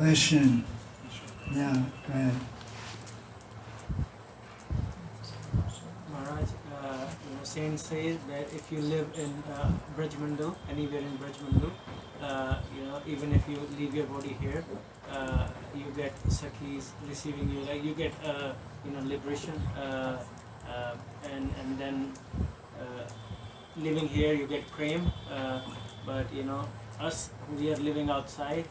Question? Yeah, go ahead. Maharaj, saints say that if you live in Brajmandal, anywhere in Brajmandal, even if you leave your body here, you get sakhis receiving you, like you get liberation, and then living here you get prem, but us, we are living outside.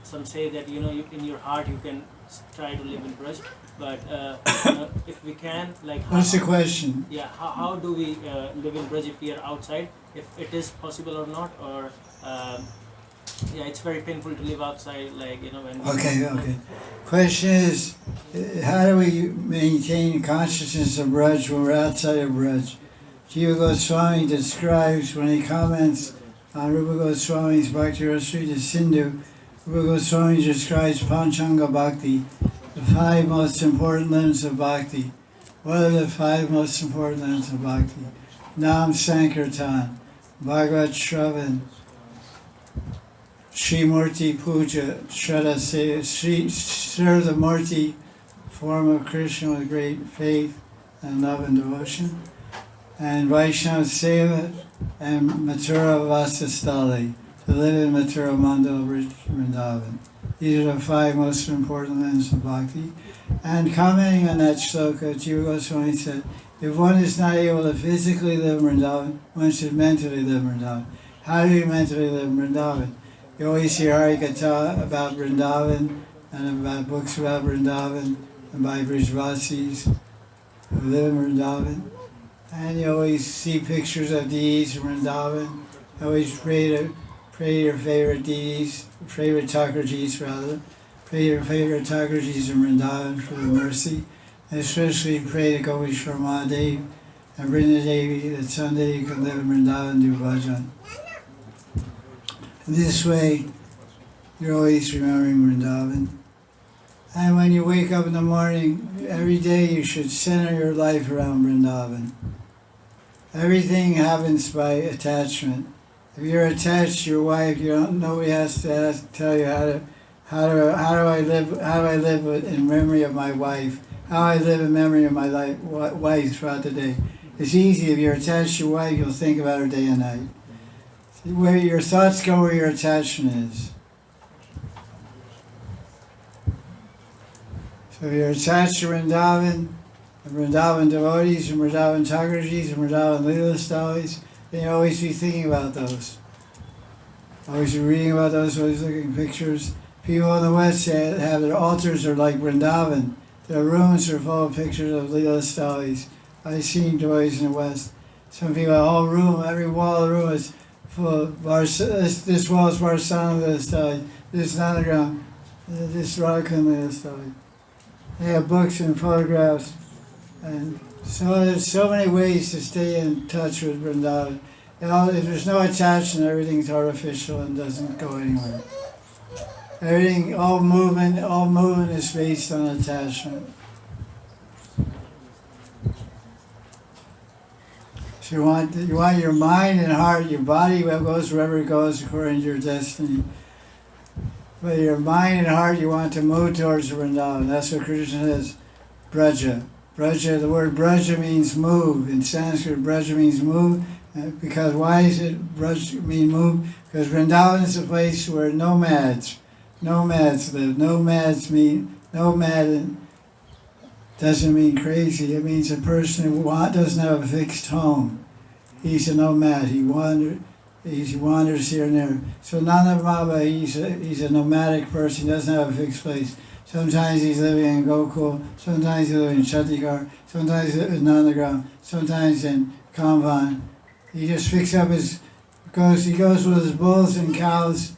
Some say that in your heart you can try to live in Braj, but if we can, like, what's the question? Yeah, how do we live in Braj if we are outside? If it is possible or not, or it's very painful to live outside, like when. Okay. Question is, how do we maintain consciousness of Braj when we're outside of Braj? Jiva Goswami describes, when he comments on Rupa Goswami's Bhakti Rasrita Sindhu, Rupa Goswami describes Panchanga Bhakti, the 5 most important limbs of Bhakti. What are the 5 most important limbs of Bhakti? Nam Sankirtan, Bhagavad Shravan, Sri Murti Puja, Shraddha Seva, serve the Murti, form of Krishna with great faith and love and devotion, and Vaishnava Seva and Mathura Vasastali, to live in Mathura Mandal Vrindavan. These are the 5 most important limbs of Bhakti. And commenting on that shloka, Jiva Goswami said, if one is not able to physically live in Vrindavan, one should mentally live in Vrindavan. How do you mentally live in Vrindavan? You always hear Harikatha about Vrindavan and about books about Vrindavan and by Brijvasis who live in Vrindavan. And you always see pictures of deities in Vrindavan. You always pray to your favorite deities, favorite Thakurjis rather. Pray your favorite Thakurjis in Vrindavan for the mercy. And especially pray to Gopeshwar Mahadev and Vrindadevi that someday you can live in Vrindavan and do bhajan. This way, you're always remembering Vrindavan. And when you wake up in the morning, every day you should center your life around Vrindavan. Everything happens by attachment. If you're attached to your wife, nobody has to tell you how do I live in memory of my wife, how I live in memory of my wife throughout the day. It's easy. If you're attached to your wife, you'll think about her day and night. Where your thoughts go, where your attachment is. So if you're attached to Vrindavan, and Vrindavan devotees, and Vrindavan Thakurjis, and Vrindavan Leela Stalis, then you always be thinking about those. Always be reading about those, always looking at pictures. People in the West have their altars are like Vrindavan. Their rooms are full of pictures of Leela Stalis. I've seen devotees in the West. Some people, a whole room, every wall of the room is full of this wall is Varsana Leela Stali, this Nanagram, this Radhakund Leela Stali. They have books and photographs. And so there's so many ways to stay in touch with Vrindavan. If there's no attachment, everything's artificial and doesn't go anywhere. Everything, all movement is based on attachment. So you want your mind and heart, your body goes wherever it goes according to your destiny. But your mind and heart, you want to move towards Vrindavan. That's what Krishna says, Braja. Braja, the word Braja means move. In Sanskrit, Braja means move. Because why does it Braja mean move? Because Vrindavan is a place where nomads live. Nomad doesn't mean crazy. It means a person who doesn't have a fixed home. He's a nomad. He wanders here and there. So Nanda Baba, he's a nomadic person. He doesn't have a fixed place. Sometimes he's living in Gokul, sometimes he's living in Chhattisgarh, sometimes in Nandagram, sometimes in Kamban. He just picks up he goes with his bulls and cows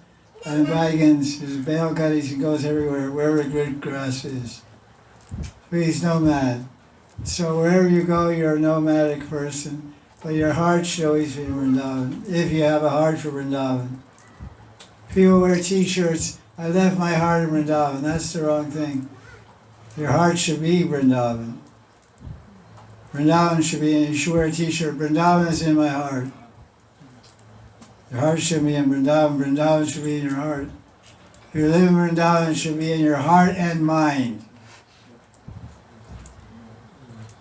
and wagons, his bale gutties, he goes everywhere, wherever good grass is. So he's nomad. So wherever you go, you're a nomadic person, but your heart should always be in Vrindavan, if you have a heart for Vrindavan. People wear t-shirts, I left my heart in Vrindavan. That's the wrong thing. Your heart should be Vrindavan. Vrindavan should be, you should wear a t-shirt, Vrindavan is in my heart. Your heart should be in Vrindavan, Vrindavan should be in your heart. If you live in Vrindavan, it should be in your heart and mind.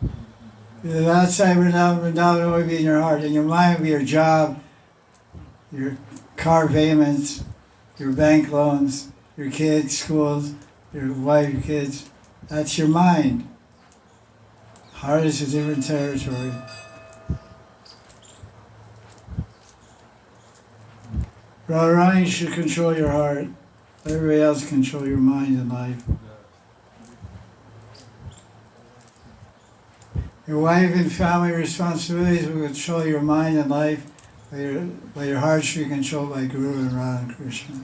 If you live outside Vrindavan, Vrindavan will be in your heart, and your mind will be your job, your car payments, your bank loans, your kids' schools, your wife, your kids. That's your mind. Heart is a different territory. Radharani should control your heart. Everybody else control your mind and life. Your wife and family responsibilities will control your mind and life, but your heart should be controlled by Guru and Radha and Krishna.